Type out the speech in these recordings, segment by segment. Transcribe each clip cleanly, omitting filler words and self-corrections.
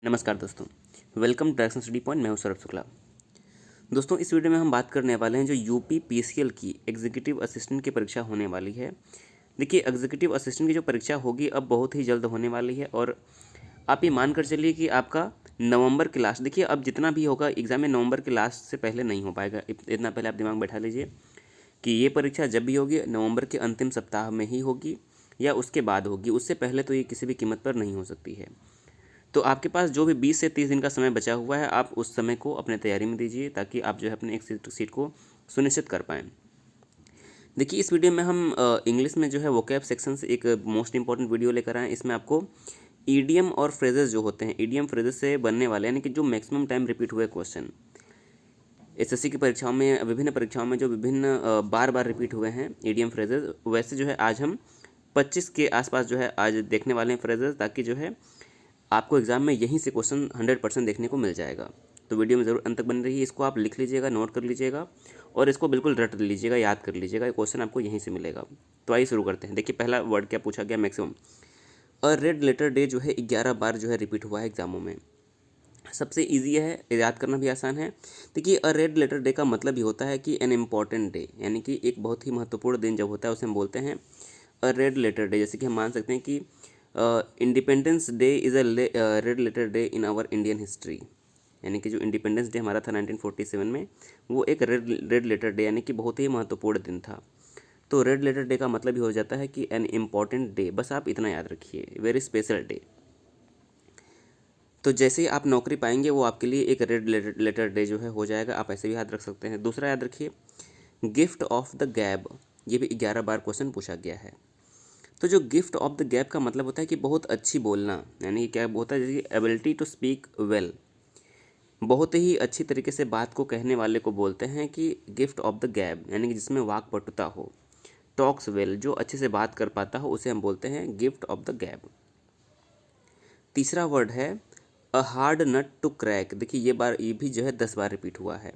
नमस्कार दोस्तों, welcome to direction study point. मैं हूं सौरभ शुक्ला। दोस्तों, इस वीडियो में हम बात करने वाले हैं जो यूपी पीसीएल की एग्जीक्यूटिव असिस्टेंट की परीक्षा होने वाली है। देखिए, एग्जीक्यूटिव असिस्टेंट की जो परीक्षा होगी अब बहुत ही जल्द होने वाली है और आप ये मान कर चलिए कि आपका नवंबर के लास्ट, देखिए अब जितना भी होगा एग्जाम में नवंबर के लास्ट से पहले नहीं हो पाएगा। इतना पहले आप दिमाग में बैठा लीजिए कि ये परीक्षा जब भी होगी नवंबर के अंतिम सप्ताह में ही होगी या उसके बाद होगी। उससे पहले तो ये किसी भी कीमत पर नहीं हो सकती है। तो आपके पास जो भी 20 से 30 दिन का समय बचा हुआ है, आप उस समय को अपने तैयारी में दीजिए ताकि आप जो है अपने एक सीट को सुनिश्चित कर पाएँ। देखिए, इस वीडियो में हम इंग्लिश में जो है वोकैब सेक्शन से एक मोस्ट इंपॉर्टेंट वीडियो लेकर आए। इसमें आपको ईडियम और फ्रेजेस जो होते हैं, ईडियम फ्रेजेस से बनने वाले यानी कि जो मैक्सिमम टाइम रिपीट हुए क्वेश्चन एसएससी की परीक्षाओं में, विभिन्न परीक्षाओं में जो विभिन्न बार बार रिपीट हुए हैं ईडियम फ्रेजेस, वैसे जो है आज हम 25 के आसपास जो है आज देखने वाले हैं फ्रेजेस, ताकि जो है आपको एग्जाम में यहीं से क्वेश्चन 100% देखने को मिल जाएगा। तो वीडियो में ज़रूर अंत तक बनी रहिए। इसको आप लिख लीजिएगा, नोट कर लीजिएगा और इसको बिल्कुल रट लीजिएगा, याद कर लीजिएगा। ये क्वेश्चन आपको यहीं से मिलेगा। तो आइए शुरू करते हैं। देखिए, पहला वर्ड क्या पूछा गया, मैक्सिमम। अ रेड लेटर डे जो है 11 बार जो है रिपीट हुआ है एग्जामों में। सबसे ईजी है, याद करना भी आसान है। देखिए, अ रेड लेटर डे का मतलब ही होता है कि एन इम्पॉर्टेंट डे, यानी कि एक बहुत ही महत्वपूर्ण दिन जब होता है उसे हम बोलते हैं अ रेड लेटर डे। जैसे कि हम मान सकते हैं कि independence day is a red letter day in our Indian history, यानी कि जो इंडिपेंडेंस डे हमारा था 1947 में, वो एक रेड लेटर डे यानी कि बहुत ही महत्वपूर्ण दिन था। तो रेड लेटर डे का मतलब ही हो जाता है कि एन इम्पॉर्टेंट डे। बस आप इतना याद रखिए, वेरी स्पेशल डे। तो जैसे ही आप नौकरी पाएंगे वो आपके लिए एक रेड लेटर डे जो है हो जाएगा। आप ऐसे भी याद रख सकते हैं। दूसरा याद रखिए, गिफ्ट ऑफ द गैब, ये भी 11 बार क्वेश्चन पूछा गया है। तो जो गिफ्ट ऑफ द गैप का मतलब होता है कि बहुत अच्छी बोलना, यानी कि क्या होता है, जैसे एबिलिटी टू स्पीक वेल, बहुत ही अच्छी तरीके से बात को कहने वाले को बोलते हैं कि गिफ्ट ऑफ द गैप, यानी कि जिसमें वाक्पटुता हो, टॉक्स वेल, जो अच्छे से बात कर पाता हो उसे हम बोलते हैं गिफ्ट ऑफ द गैप। तीसरा वर्ड है a hard nut to crack. देखिए, ये भी जो है 10 बार रिपीट हुआ है।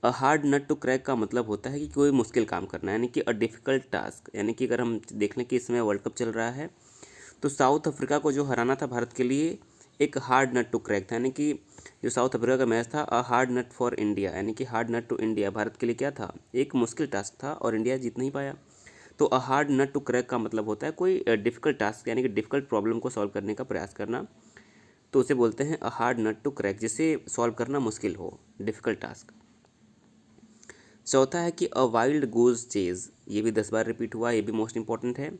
A hard nut to crack का मतलब होता है कि कोई मुश्किल काम करना, यानी कि अ डिफ़िकल्ट टास्क। यानी कि अगर हम देख लें कि इसमें वर्ल्ड कप चल रहा है, तो साउथ अफ्रीका को जो हराना था भारत के लिए एक हार्ड नट टू क्रैक था, यानी कि जो साउथ अफ्रीका का मैच था a hard nut for India, यानी कि hard nut to India Bharat के लिए क्या था, एक मुश्किल टास्क था और इंडिया जीत नहीं पाया। तो a hard nut to crack का मतलब होता है कोई डिफ़िकल्ट टास्क, यानी कि डिफ़िकल्ट प्रॉब्लम को सॉल्व करने का प्रयास करना। तो उसे बोलते हैं a hard nut to crack, जिसे सॉल्व करना मुश्किल हो, डिफ़िकल्ट टास्क। चौथा है कि अ वाइल्ड गूज चेज, ये भी 10 बार रिपीट हुआ, ये भी मोस्ट इंपॉर्टेंट है।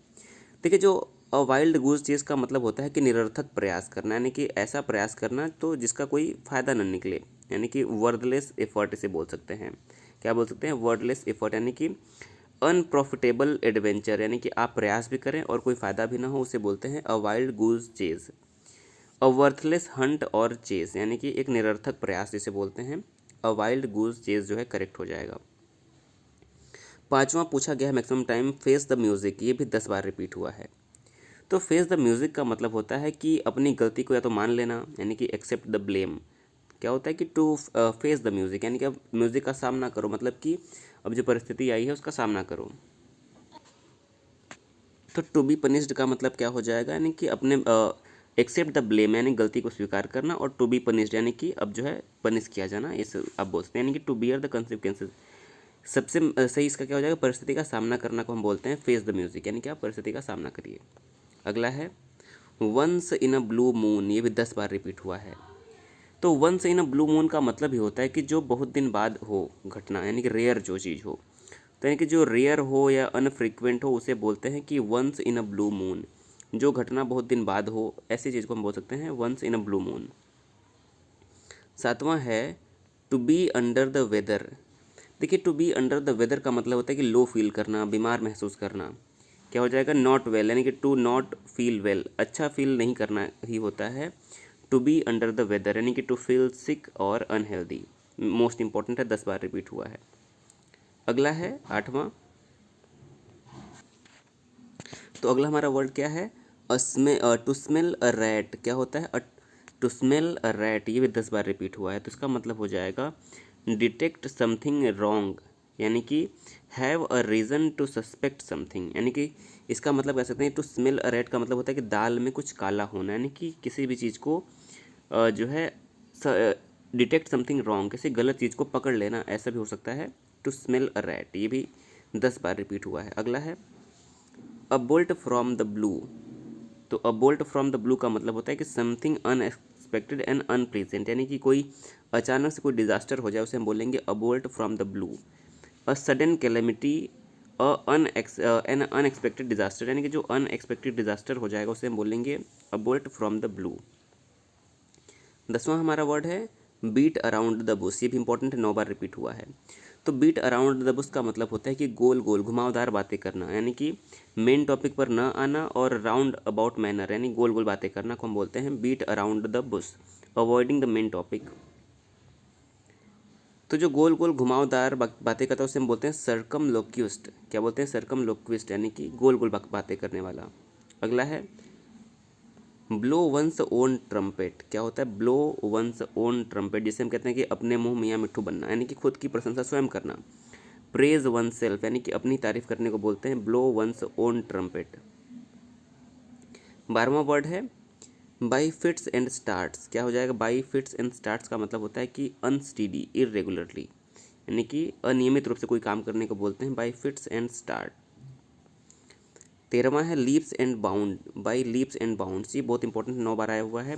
देखिए, जो अ वाइल्ड गूज चेज का मतलब होता है कि निरर्थक प्रयास करना, यानी कि ऐसा प्रयास करना तो जिसका कोई फ़ायदा न निकले, यानी कि वर्डलेस एफर्ट इसे बोल सकते हैं। क्या बोल सकते हैं, वर्डलेस एफर्ट, यानी कि अनप्रॉफिटेबल एडवेंचर, यानी कि आप प्रयास भी करें और कोई फ़ायदा भी ना हो, उसे बोलते हैं अ वाइल्ड गूज चेज। अ वर्थलेस हंट और चेज, यानी कि एक निरर्थक प्रयास जिसे बोलते हैं अ वाइल्ड गूज चेज, जो है करेक्ट हो जाएगा। पांचवा पूछा गया है maximum time face the music, ये भी 10 बार रिपीट हुआ है। तो फेस द म्यूज़िक का मतलब होता है कि अपनी गलती को या तो मान लेना, यानी कि एक्सेप्ट द ब्लेम। क्या होता है कि टू फेस द म्यूज़िक, यानी कि अब म्यूज़िक का सामना करो, मतलब कि अब जो परिस्थिति आई है उसका सामना करो। तो टू बी पनिश्ड का मतलब क्या हो जाएगा, यानी कि अपने एक्सेप्ट द ब्लेम, यानी गलती को स्वीकार करना, और टू बी पनिश्ड यानी कि अब जो है पनिश किया जाना, इस आप बोल सकते हैं, यानी कि टू बियर द कंसिक्वेंसेज। सबसे सही इसका क्या हो जाएगा, परिस्थिति का सामना करना को हम बोलते हैं फेस द म्यूजिक, यानी कि आप परिस्थिति का सामना करिए। अगला है once in a blue moon, ये भी 10 बार रिपीट हुआ है। तो once in a blue moon का मतलब ही होता है कि जो बहुत दिन बाद हो घटना, यानी कि रेयर जो चीज़ हो। तो यानी कि जो रेयर हो या अनफ्रीक्वेंट हो उसे बोलते हैं कि once in a blue moon. जो घटना बहुत दिन बाद हो, ऐसी चीज़ को हम बोल सकते हैं once in a blue moon. सातवां है to be under the weather. देखिए, to be under the weather का मतलब होता है कि लो फील करना, बीमार महसूस करना। क्या हो जाएगा, नॉट वेल, यानी कि टू नॉट फील वेल, अच्छा फील नहीं करना ही होता है to be under the weather, यानी कि टू फील सिक और अनहेल्दी। मोस्ट इंपॉर्टेंट है, 10 बार रिपीट हुआ है। अगला है आठवां। तो अगला हमारा वर्ड क्या है, टू स्मेल अ रैट। क्या होता है, टू स्मेल अ रैट, ये भी 10 बार रिपीट हुआ है। तो इसका मतलब हो जाएगा डिटेक्ट समथिंग रॉन्ग, यानी कि have a reason to suspect something, यानी कि इसका मतलब कह सकते हैं टू स्मेल अ रैट का मतलब होता है कि दाल में कुछ काला होना, यानी कि किसी भी चीज़ को जो है डिटेक्ट समथिंग रॉन्ग, किसी गलत चीज़ को पकड़ लेना, ऐसा भी हो सकता है। टू स्मेल अ रैट, ये भी 10 बार रिपीट हुआ है। अगला है a bolt from the blue. तो a bolt from the blue का मतलब होता है कि समथिंग अनएक्सपेक्टेड एंड अनप्लेजेंट, यानी कि कोई अचानक से कोई डिजास्टर हो जाए, उसे हम बोलेंगे a bolt from the blue. A sudden calamity, N unexpected disaster, यानी कि जो अनएक्सपेक्टेड डिजास्टर हो जाएगा उसे हम बोलेंगे a bolt from the blue. 10वां हमारा वर्ड है बीट अराउंड द बुश, ये भी इंपॉर्टेंट है, 9 बार रिपीट हुआ है। तो बीट अराउंड द बुश का मतलब होता है कि गोल गोल घुमावदार बातें करना, यानी कि मेन टॉपिक पर न आना, और राउंड अबाउट मैनर यानी गोल गोल बातें करना को हम बोलते हैं beat around the bush, avoiding the main topic. तो जो गोल गोल घुमावदार बातें करता है उसे हम बोलते हैं सर्कमलोक्विस्ट। क्या बोलते हैं? सर्कमलोक्विस्ट, यानी कि गोल गोल बातें करने वाला। अगला है ब्लो वंस ओन ट्रम्पेट। क्या होता है ब्लो वंस ओन ट्रम्पेट? जिसे हम कहते हैं कि अपने मुंह मियाँ मिट्ठू बनना, यानी कि खुद की प्रशंसा स्वयं करना। प्रेज वन सेल्फ, यानी कि अपनी तारीफ करने को बोलते हैं ब्लो वंस ओन ट्रम्पेट। 12वां वर्ड है बाई फिट्स एंड स्टार्ट्स। क्या हो जाएगा? बाई फिट्स एंड स्टार्ट्स का मतलब होता है कि अनस्टीडी, इरेगुलरली, यानी कि अनियमित रूप से कोई काम करने को बोलते हैं बाई फिट्स एंड स्टार्ट। 13वां है leaps and bound. By leaps and bounds, ये बहुत इंपॉर्टेंट 9 बार आया हुआ है।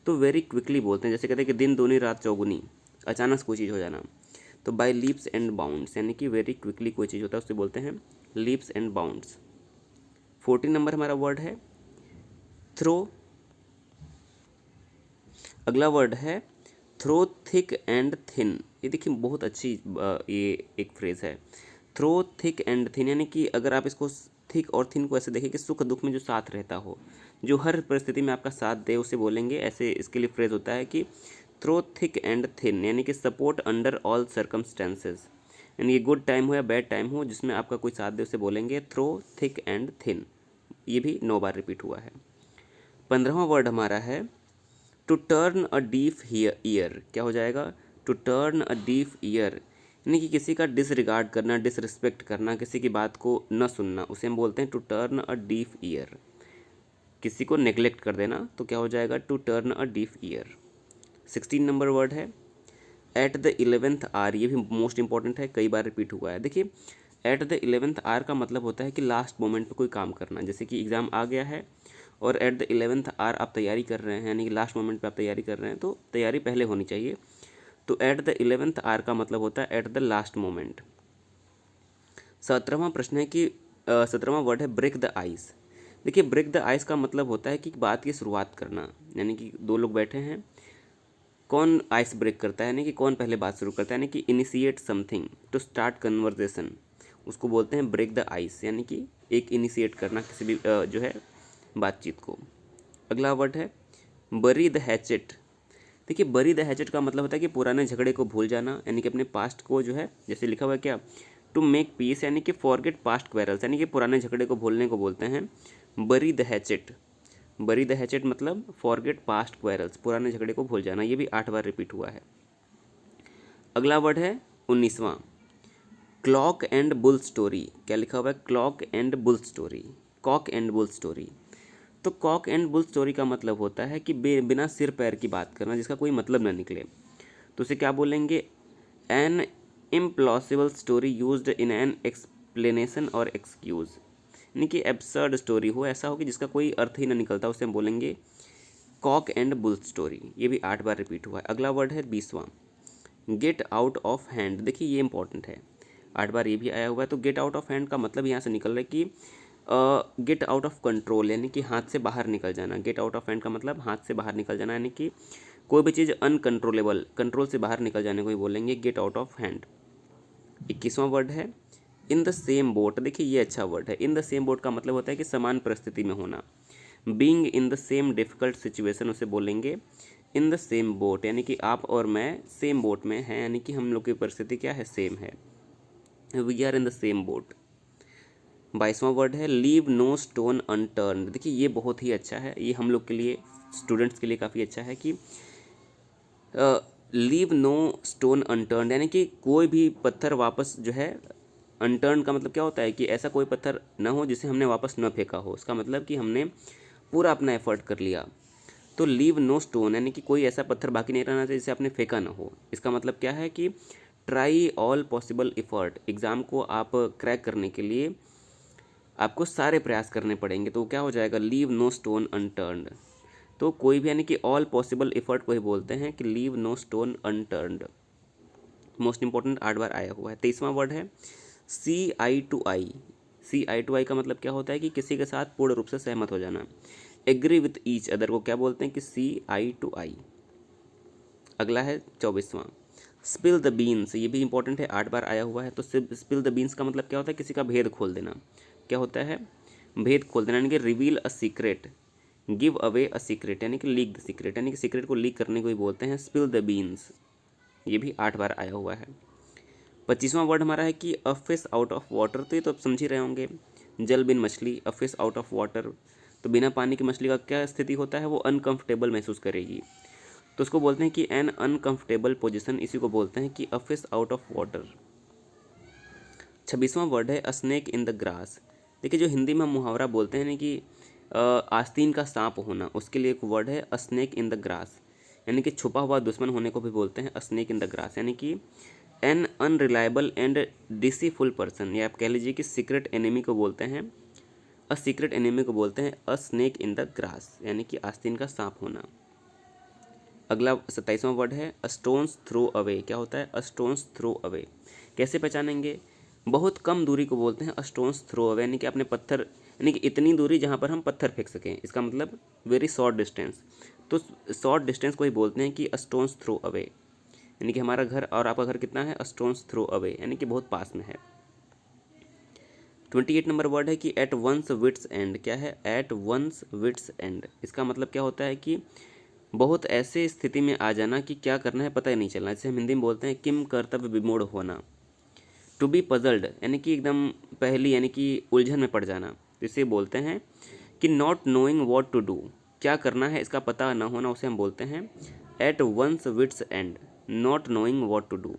तो वेरी क्विकली बोलते हैं, जैसे कहते हैं कि दिन दूनी रात चौगुनी, अचानक से कोई चीज़ हो जाना। तो बाई लीप्स एंड बाउंड्स, यानी कि वेरी क्विकली कोई चीज़ होता है, उससे बोलते हैं लीप्स एंड बाउंड्स। 14 नंबर हमारा वर्ड है थ्रो। अगला वर्ड है थ्रो थिक एंड थिन। ये देखिए बहुत अच्छी ये एक फ्रेज है, थ्रो थिक एंड थिन, यानी कि अगर आप इसको थिक और थिन को ऐसे देखें कि सुख दुख में जो साथ रहता हो, जो हर परिस्थिति में आपका साथ दे, उसे बोलेंगे ऐसे। इसके लिए फ्रेज होता है कि थ्रो थिक एंड थिन, यानी कि सपोर्ट अंडर ऑल सर्कमस्टेंसेस, यानी कि गुड टाइम हो या बैड टाइम हो, जिसमें आपका कोई साथ दे, उसे बोलेंगे थ्रो थिक एंड थिन। ये भी 9 बार रिपीट हुआ है। 15वां वर्ड हमारा है to turn a deaf ear. क्या हो जाएगा? To turn a deaf ear, यानी कि किसी का डिसरिगार्ड करना, डिसरिस्पेक्ट करना, किसी की बात को न सुनना, उसे हम बोलते हैं to turn a deaf ear. किसी को नेग्लेक्ट कर देना, तो क्या हो जाएगा? To turn a deaf ear. 16 number word है एट द 11th आर। ये भी मोस्ट इंपॉर्टेंट है, कई बार रिपीट हुआ है। देखिए एट द 11th आर का मतलब होता है कि लास्ट मोमेंट पे कोई काम करना, जैसे कि एग्ज़ाम आ गया है और एट द 11th आर आप तैयारी कर रहे हैं, यानी कि लास्ट मोमेंट पे आप तैयारी कर रहे हैं, तो तैयारी पहले होनी चाहिए। तो एट द 11th आर का मतलब होता है एट द लास्ट मोमेंट। 17वां प्रश्न है कि 17वां वर्ड है ब्रेक द आइस। देखिए ब्रेक द आइस का मतलब होता है कि बात की शुरुआत करना, यानी कि दो लोग बैठे हैं, कौन आइस ब्रेक करता है, यानी कि कौन पहले बात शुरू करता है, यानी कि इनिशिएट समथिंग, टू स्टार्ट कन्वर्जेसन, उसको बोलते हैं ब्रेक द आइस, यानी कि एक इनिशिएट करना किसी भी जो है बातचीत को। अगला वर्ड है बरी द हैचेट। देखिए बरी द हैचेट का मतलब होता है कि पुराने झगड़े को भूल जाना, यानी कि अपने पास्ट को जो है, जैसे लिखा हुआ है क्या, टू मेक पीस, यानी कि फॉरगेट पास्ट क्वेरल्स, यानी कि पुराने झगड़े को भूलने को बोलते हैं बरी द हैचेट। बरी द हैचेट मतलब फॉरगेट पास्ट क्वेरल्स, पुराने झगड़े को भूल जाना। ये भी 8 बार रिपीट हुआ है। अगला वर्ड है 19वां क्लॉक एंड बुल स्टोरी। क्या लिखा हुआ है? Clock and bull story, cock and bull story. तो कॉक एंड बुल स्टोरी का मतलब होता है कि बिना सिर पैर की बात करना, जिसका कोई मतलब ना निकले, तो उसे क्या बोलेंगे? An implausible story used in an explanation और एक्सक्यूज, यानी कि एब्सर्ड स्टोरी हो, ऐसा हो कि जिसका कोई अर्थ ही ना निकलता, उसे हम बोलेंगे कॉक एंड बुल स्टोरी। ये भी 8 बार रिपीट हुआ है। अगला वर्ड है 20वां गेट आउट ऑफ हैंड। देखिए ये इंपॉर्टेंट है, 8 बार ये भी आया हुआ है। तो गेट आउट ऑफ हैंड का मतलब यहाँ से निकल रहा है कि गेट आउट ऑफ कंट्रोल, यानी कि हाथ से बाहर निकल जाना। गेट आउट ऑफ हैंड का मतलब हाथ से बाहर निकल जाना, यानी कि कोई भी चीज़ अनकंट्रोलेबल, कंट्रोल से बाहर निकल जाने को ही बोलेंगे गेट आउट ऑफ हैंड। 21वां वर्ड है इन द सेम बोट। देखिए ये अच्छा वर्ड है। इन द सेम बोट का मतलब होता है कि समान परिस्थिति में होना। Being in the same difficult situation, उसे बोलेंगे इन द सेम बोट, यानी कि आप और मैं सेम बोट में हैं, यानी कि हम लोग की परिस्थिति क्या है? सेम है। We are in the same boat. 22वां वर्ड है लीव नो स्टोन अनटर्न्ड। देखिए ये बहुत ही अच्छा है, ये हम लोग के लिए, स्टूडेंट्स के लिए काफ़ी अच्छा है कि लीव नो स्टोन अनटर्न्ड, यानी कि कोई भी पत्थर वापस जो है, अनटर्न का मतलब क्या होता है कि ऐसा कोई पत्थर न हो जिसे हमने वापस न फेंका हो। उसका मतलब कि हमने पूरा अपना एफर्ट कर लिया। तो लीव नो स्टोन यानी कि कोई ऐसा पत्थर बाकी नहीं रहना चाहिए जिसे आपने फेंका ना हो। इसका मतलब क्या है कि try all possible effort, exam को आप क्रैक करने के लिए आपको सारे प्रयास करने पड़ेंगे। तो क्या हो जाएगा, लीव नो स्टोन अनटर्न्ड। तो कोई भी यानी कि ऑल पॉसिबल एफर्ट को ही बोलते हैं कि leave no stone unturned. Most important 8 बार आया हुआ है। 23वां वर्ड है सी आई to I. C I to आई का मतलब क्या होता है कि किसी के साथ पूर्ण रूप से सहमत हो जाना। एग्री विथ ईच अदर को क्या बोलते हैं कि सी आई टू आई। अगला है 24वां स्पिल द बीन्स। ये भी इंपॉर्टेंट है, 8 बार आया हुआ है। तो स्पिल द बीन्स का मतलब क्या होता है, किसी का भेद खोल देना। क्या होता है, भेद खोल देना, यानी कि reveal a secret, give away a secret, यानी कि लीक द सीक्रेट, यानी कि सीक्रेट को लीक करने को ही बोलते हैं स्पिल द बीन्स। ये भी 8 बार आया हुआ है। 25वां वर्ड हमारा है कि a fish out of water. तो ये तो आप समझ ही रहे होंगे, जल बिन मछली, अ फिश आउट ऑफ वाटर। तो बिना पानी की मछली का क्या स्थिति होता है, वो अनकंफर्टेबल महसूस करेगी। तो उसको बोलते हैं कि एन अनकंफर्टेबल पोजीशन, इसी को बोलते हैं कि a fish out of water. 26वां वर्ड है a snake in the grass. देखिए जो हिंदी में हम मुहावरा बोलते हैं ना कि आस्तीन का सांप होना, उसके लिए एक वर्ड है a snake in the grass, यानी कि छुपा हुआ दुश्मन होने को भी बोलते हैं अ स्नेक इन द ग्रास, यानी कि एन अनरिलायबल एंड डिसीफुल पर्सन, या आप कह लीजिए कि सीक्रेट एनिमी को बोलते हैं, अ सीक्रेट एनिमी को बोलते हैं अ स्नेक इन द ग्रास, यानी कि आस्तीन का सांप होना। अगला 27वां वर्ड है अ स्टोन्स थ्रो अवे। क्या होता है, अ स्टोन्स थ्रो अवे, कैसे पहचानेंगे, बहुत कम दूरी को बोलते हैं अ स्टोन्स थ्रो अवे, यानी कि अपने पत्थर, यानी कि इतनी दूरी जहाँ पर हम पत्थर फेंक सकें, इसका मतलब वेरी शॉर्ट डिस्टेंस। तो शॉर्ट डिस्टेंस को ही बोलते हैं कि अ स्टोन्स थ्रो अवे, यानी कि हमारा घर और आपका घर कितना है, अ स्टोन्स थ्रो अवे, यानी कि बहुत पास में है। 28 नंबर वर्ड है कि एट वंस विट्स एंड। क्या है, एट वंस विट्स एंड, इसका मतलब क्या होता है कि बहुत ऐसे स्थिति में आ जाना कि क्या करना है पता ही नहीं चलना, जिसे हम हिंदी में बोलते हैं किम कर्तव्य विमूढ़ होना। टू बी पजल्ड, यानी कि एकदम पहली, यानी कि उलझन में पड़ जाना, तो इसे बोलते हैं कि not knowing what to do, क्या करना है इसका पता न होना, उसे हम बोलते हैं at one's wits end, not knowing what to do.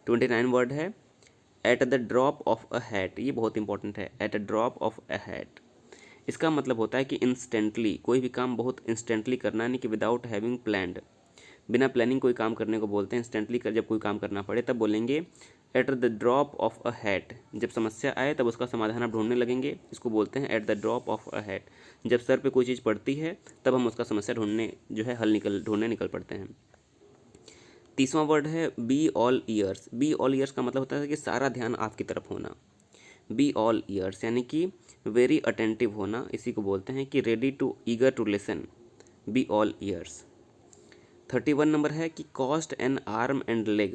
29 word है at the drop of a hat. ये बहुत इंपॉर्टेंट है, at a drop of a hat. इसका मतलब होता है कि इंस्टेंटली, कोई भी काम बहुत इंस्टेंटली करना, यानी कि विदाउट हैविंग प्लान्ड, बिना प्लानिंग कोई काम करने को बोलते हैं। इंस्टेंटली कर जब कोई काम करना पड़े तब बोलेंगे eight the drop of a hat. जब समस्या आए तब उसका समाधान आप ढूंढने लगेंगे, इसको बोलते हैं eight the drop of a hat. जब सर पे कोई चीज़ पड़ती है तब हम उसका समस्या ढूंढने जो है हल ढूंढने निकल पड़ते हैं। 30वां वर्ड है B all years. B all years का मतलब होता है कि सारा ध्यान आपकी तरफ होना। बी ऑल ईयर्स यानी कि वेरी अटेंटिव होना, इसी को बोलते हैं कि ready to eager to listen, be all ears. 31 number है कि cost an arm and leg,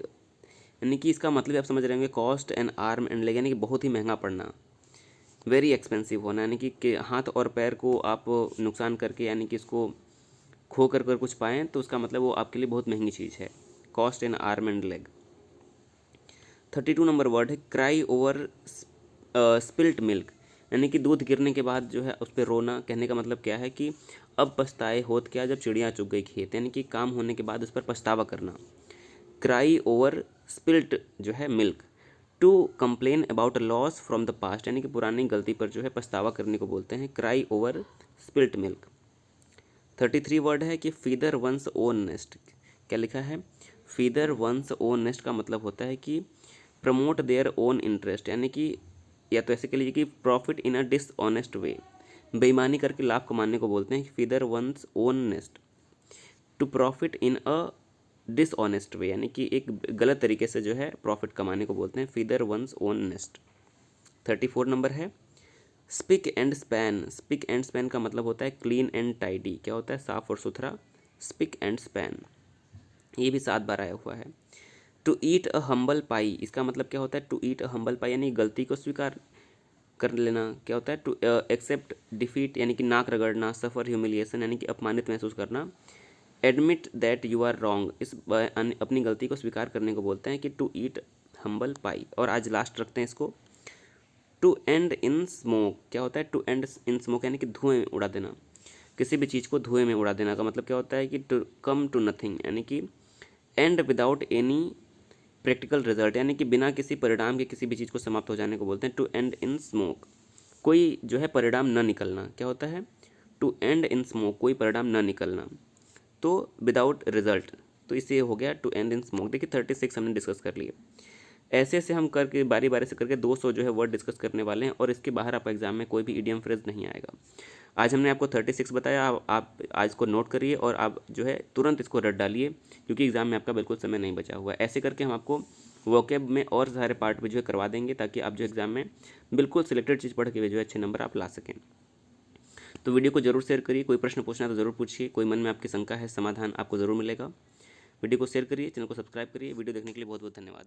यानी कि इसका मतलब आप समझ रहे होंगे, cost an arm and leg यानी कि बहुत ही महंगा पड़ना, वेरी एक्सपेंसिव होना, यानी कि हाथ और पैर को आप नुकसान करके, यानी कि इसको खो कर कुछ पाएँ तो उसका मतलब वो आपके लिए बहुत महंगी चीज़ है, cost an arm and leg. 32 number word है क्राई ओवर स्पिल्ट मिल्क, यानी कि दूध गिरने के बाद जो है उस पर रोना। कहने का मतलब क्या है कि अब पछताए होत क्या जब चिड़िया चुग गई खेत, यानी कि काम होने के बाद उस पर पछतावा करना। क्राई ओवर स्पिल्ट जो है milk, to complain about loss from the past, यानी कि पुरानी गलती पर जो है पछतावा करने को बोलते हैं cry over spilt milk. 33 word है कि फीदर वंस ओन नेस्ट। क्या लिखा है, फीदर वंस ओन नेस्ट का मतलब होता है कि प्रमोट देयर ओन इंटरेस्ट, यानी कि या तो ऐसे कह लीजिए कि प्रॉफिट इन अ डिसऑनेस्ट वे, बेईमानी करके लाभ कमाने को बोलते हैं feather one's own nest. To profit in a dishonest way, यानी कि एक गलत तरीके से जो है प्रॉफिट कमाने को बोलते हैं feather one's own nest. 34 number है spick and span. Spick and span का मतलब होता है क्लीन एंड टाइडी। क्या होता है, साफ और सुथरा, स्पिक एंड स्पैन। ये भी 7 बार आया हुआ है। टू ईट अ हम्बल पाई, इसका मतलब क्या होता है, टू ईट अ हम्बल पाई यानी गलती को स्वीकार कर लेना। क्या होता है, टू एक्सेप्ट डिफीट यानी कि नाक रगड़ना, सफ़र ह्यूमिलिएशन यानी कि अपमानित महसूस करना, admit that you are wrong, इस अपनी गलती को स्वीकार करने को बोलते हैं कि टू ईट हम्बल पाई। और आज लास्ट रखते हैं इसको, टू एंड इन स्मोक। क्या होता है, टू एंड इन स्मोक यानी कि धुएं में उड़ा देना, किसी भी चीज़ को धुएं में उड़ा देना का मतलब क्या होता है कि टू कम टू नथिंग, यानी कि and without any practical result, यानी कि बिना किसी परिणाम के किसी भी चीज़ को समाप्त हो जाने को बोलते हैं टू एंड इन स्मोक, कोई जो है परिणाम न निकलना। क्या होता है, टू एंड इन स्मोक, कोई परिणाम न निकलना। तो विदाउट रिजल्ट, तो इससे हो गया टू एंड इन स्मोक। देखिए 36 हमने डिस्कस कर लिए। ऐसे ऐसे हम करके बारी बारी से करके 200 जो है वर्ड डिस्कस करने वाले हैं, और इसके बाहर आपका एग्जाम में कोई भी इडियम फ्रेज नहीं आएगा। आज हमने आपको 36 बताया, आप आज इसको नोट करिए और आप जो है तुरंत इसको रट डालिए, क्योंकि एग्जाम में आपका बिल्कुल समय नहीं बचा हुआ है। ऐसे करके हम आपको वोकैब में और सारे पार्ट भी जो है करवा देंगे, ताकि आप जो एग्जाम में बिल्कुल सिलेक्टेड चीज़ पढ़ के जो है अच्छे नंबर आप ला सकें। तो वीडियो को जरूर शेयर करिए, कोई प्रश्न पूछना है तो ज़रूर पूछिए, कोई मन में आपकी शंका है समाधान आपको ज़रूर मिलेगा। वीडियो को शेयर करिए, चैनल को सब्सक्राइब करिए। वीडियो देखने के लिए बहुत बहुत धन्यवाद।